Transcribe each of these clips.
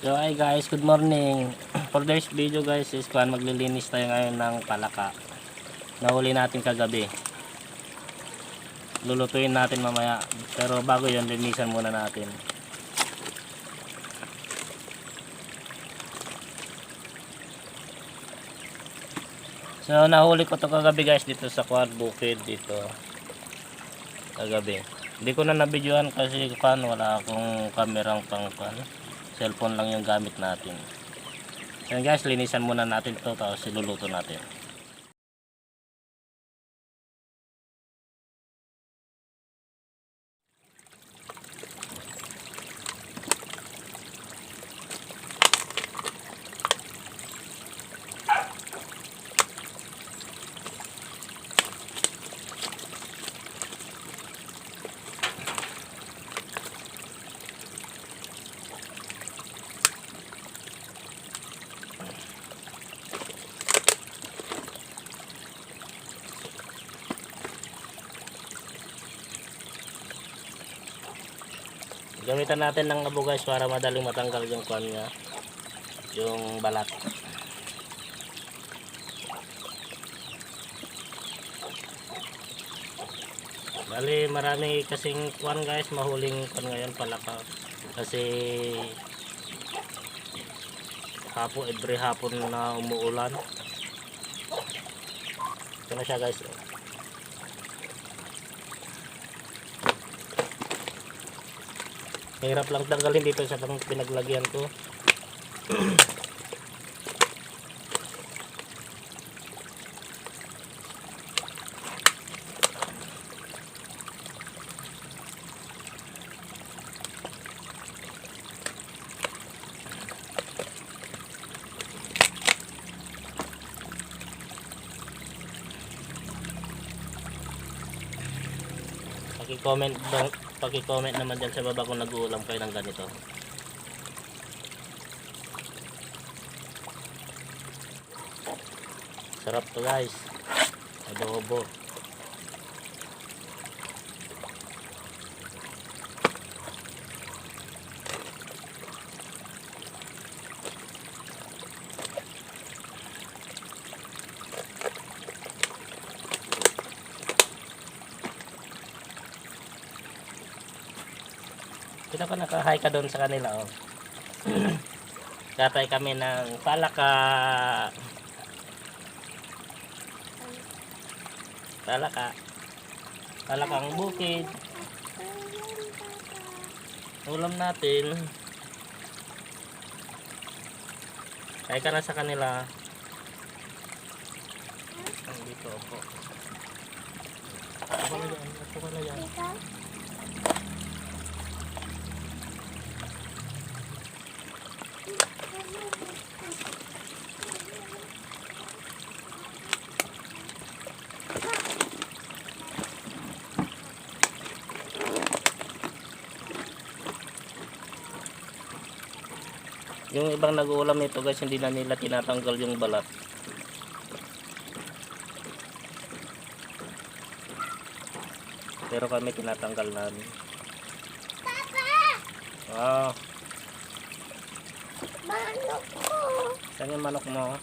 So hi guys, good morning. For today's video guys is maglilinis tayo ngayon ng palaka. Nahuli natin kagabi. Lulutuin natin mamaya. Pero bago yun, linisan muna natin. So nahuli ko to kagabi guys dito sa bukid dito. Kagabi. Hindi ko na nabidyohan kasi wala akong kamerang cellphone lang yung gamit natin. So guys, linisan muna natin to tapos iluluto natin. Gamitan natin ng abo guys para madaling matanggal yung niya, yung balat. Bali marami kasing guys, mahuling ngayon palaka. Kasi every hapon na umuulan. Ito na siya guys. Hirap lang tanggalin dito sa pinaglagyan ko. Paki-comment naman dyan sa baba kung nag-uulam kayo ng ganito. Sarap to guys. Adobo. Kita pa nakahay ka doon sa kanila oh. Katay kami ng palaka. Palakang bukid. Ulam natin. Kaya ka na sa kanila. Dito ako. Ako na yan. Yung ibang nag-uulam nito guys, hindi na nila tinatanggal yung balat. Pero kami tinatanggal namin. Papa! Oh. Manok ko. Saan yung manok mo?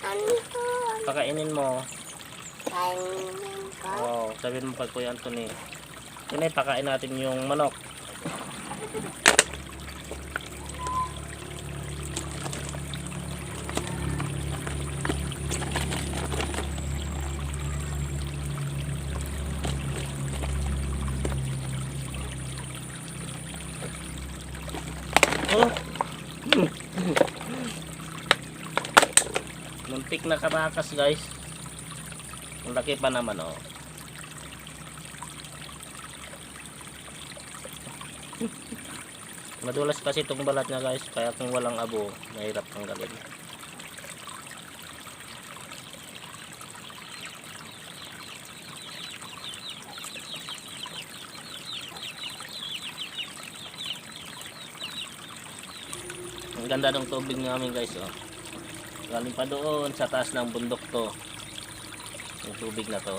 Pakainin mo. Kainin ko? Oh, sabihin mo pag Kuya Anthony. Yun ay pakain natin yung manok. Oh. Muntik na karakas guys. Ang laki pa naman oh. Madulas kasi itong balat niya guys, kaya kung walang abo mahirap tanggalin. Ang ganda ng tubig namin guys oh. Galing pa doon sa taas ng bundok to. Yung tubig na to.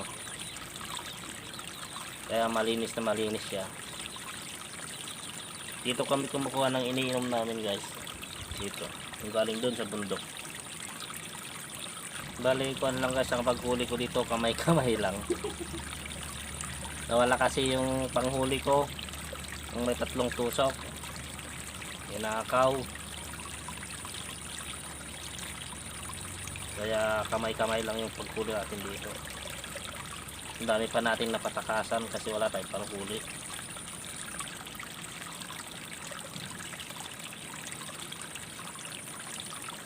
Kaya malinis na malinis siya. Dito kami kumukuha ng iniinom namin guys. Dito. Yung galing doon sa bundok. Bali ko lang guys, ang paghuli ko dito kamay-kamay lang. Nawala kasi yung panghuli ko. Yung may 3 tusok. Inakaw. Kaya kamay-kamay lang yung paghuli natin dito. Ang dami pa natin napatakasan kasi wala tayong panghuli.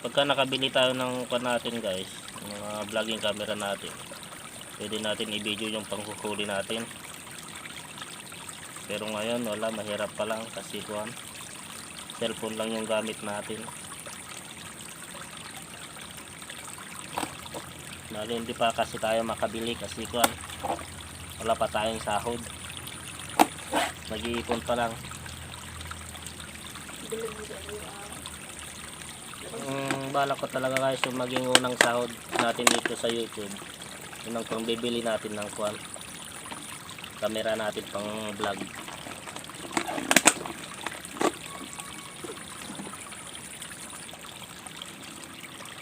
Pagka nakabili tayo ng pan natin guys, mga vlogging camera natin, pwede natin i-video yung panghuhuli natin. Pero ngayon wala, mahirap pa lang kasi kuan, cellphone lang yung gamit natin. Lalo hindi pa kasi tayo makabili kasi kuan, wala pa tayong sahod. Nag-iipon pa lang. Balak ko talaga guys yung maging unang sahod natin dito sa YouTube, unang pang bibili natin ng kuan, camera natin pang vlog.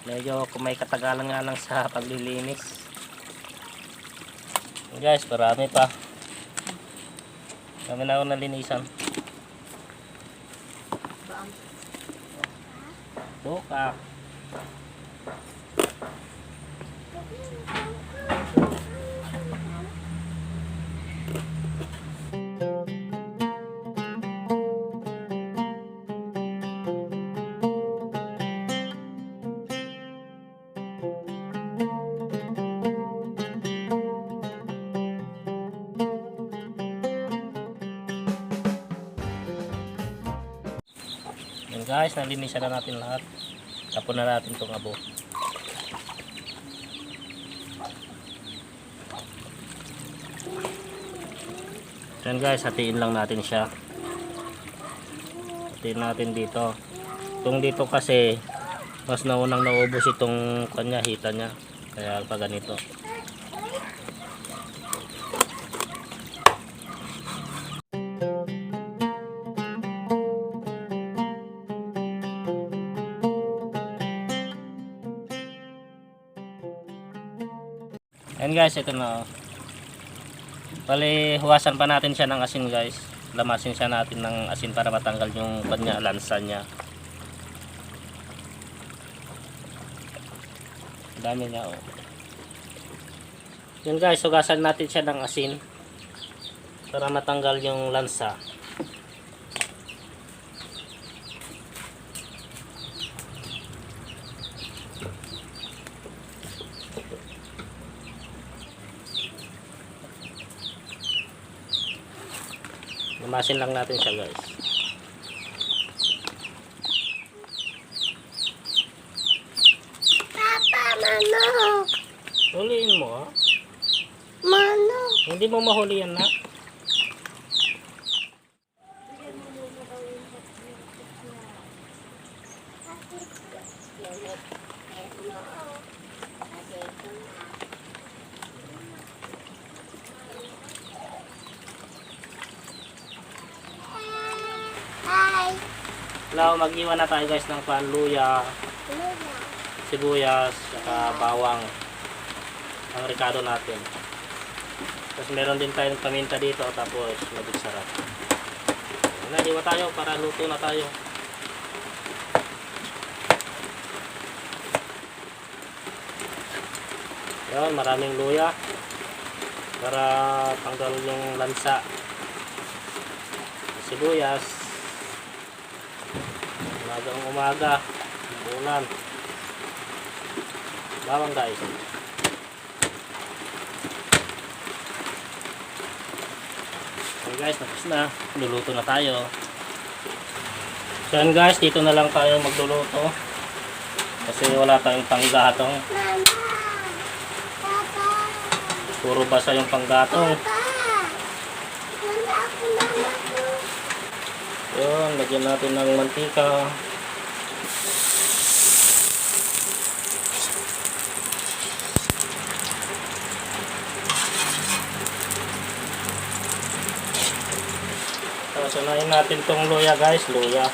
Medyo kung may katagalan nga lang sa paglilinis guys, marami pa, kami na ako nalinisan. Buka. Yan guys, nalinisan na natin lahat. Tapon na natin itong abo. Yan guys, hatiin lang natin siya. Hatiin natin dito. Itong dito kasi mas naunang naubos itong kanya, hita niya. Kaya pa ganito. Ayan guys, ito na. Bali, huwasan pa natin siya ng asin guys. Lamasin siya natin ng asin para matanggal yung kanya, lansa niya. Dami niya oh. Yan guys, hugasan natin siya ng asin para matanggal yung lansa. Lamasin lang natin siya guys. Papa, manok! Huliin mo ah. Manok! Hindi mo mahuli yan na. Hi! Now, mag-iwan na tayo guys ng panluya, sibuyas, saka bawang. Ang ricado natin. Tapos meron din tayong paminta dito, tapos maging sarap. Iwa tayo para luto na tayo. Yan, maraming luya para tanggal yung lansa. Sibuyas, umagang umaga, ulan. Bawang guys. Okay guys, tapos na. Luluto na tayo. So yan guys, dito na lang tayo magluluto. Kasi wala tayong panggatong. Mama! Papa! Puro basa yung panggatong. Papa! Wala ako mama ko. Yun, lagyan natin ng mantika. Tapos unahin natin tong luya guys, luya.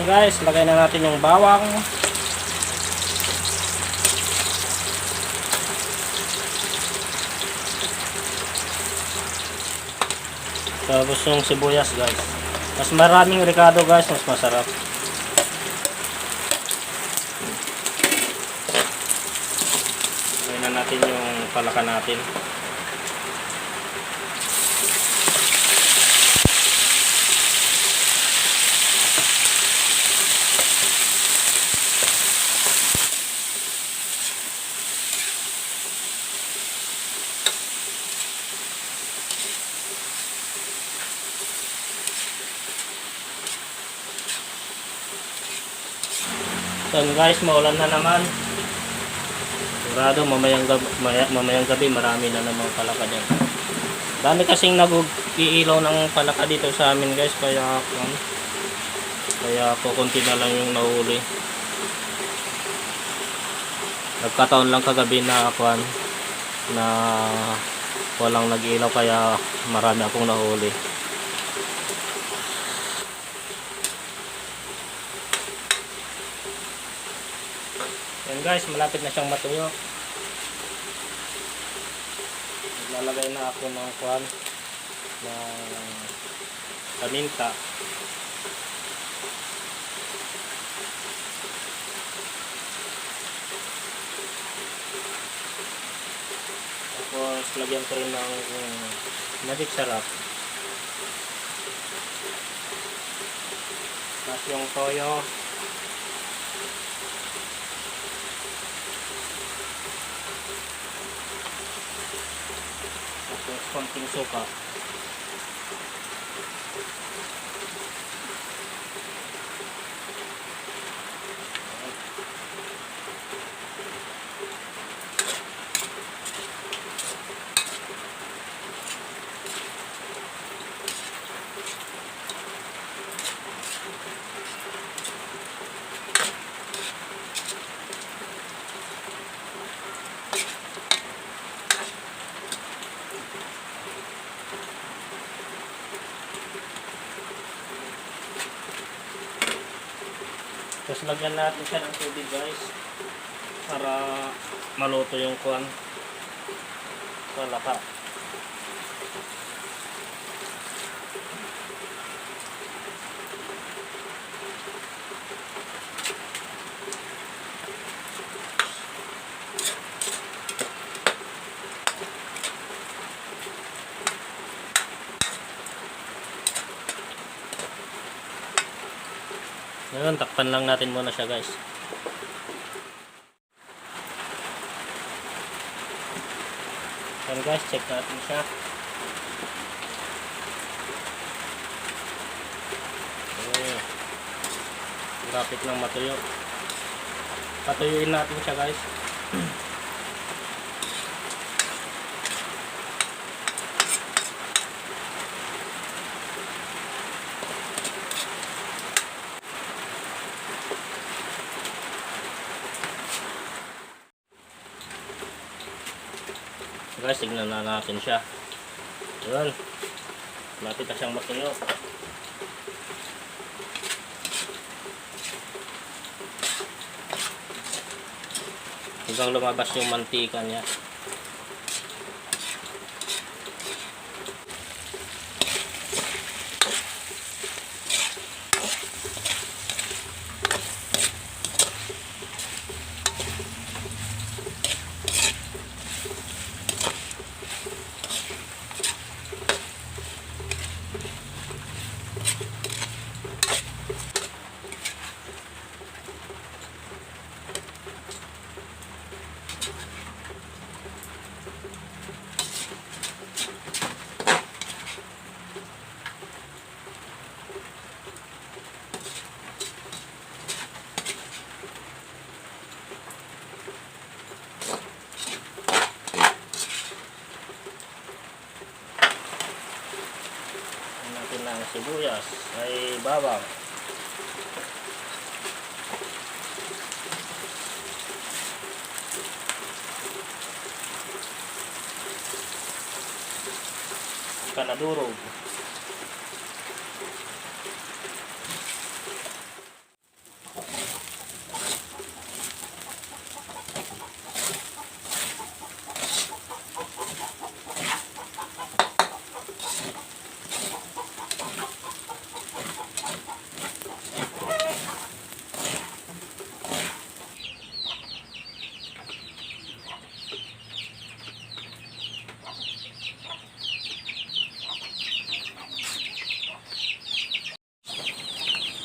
guys, lagay na natin yung bawang. Tapos yung sibuyas guys. Mas maraming ricado guys, mas masarap. Lagay na natin yung palaka natin. So guys, maulan na naman. Sigurado mamayang gabi marami na namang palaka dyan. Dami kasing nag-iilaw ng palaka dito sa amin guys, kaya kukunti na lang yung nahuli. Nagkataon lang kagabi na na walang nag-iilaw, kaya marami akong nahuli. Yan guys, malapit na siyang matuyo. Naglalagay na ako ng paminta. Tapos lagyan ko rin ng magic sarap. Tapos yung toyo. Tapos konting suka. Tapos lagyan natin siya ng tubig guys, para maluto yung palaka. Ngayon, takpan lang natin muna siya guys. Yan guys, check natin siya. Okay. Lapit ng matuyo. Patuyuin natin siya guys. Guys, tignan na natin siya. Ayan. Lapit na siyang matuyo. Hanggang lumabas yung mantika niya. Ng sibuyas ay bawang. Kanadurog.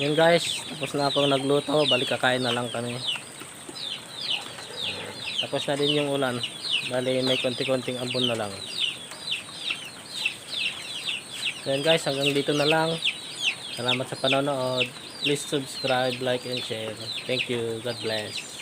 Yun guys, tapos na akong nagluto, balik kakain na lang kami. Tapos na din yung ulan, bali may konti-konting ambon na lang. So yun guys, hanggang dito na lang. Salamat sa panonood. Please subscribe, like, and share. Thank you. God bless.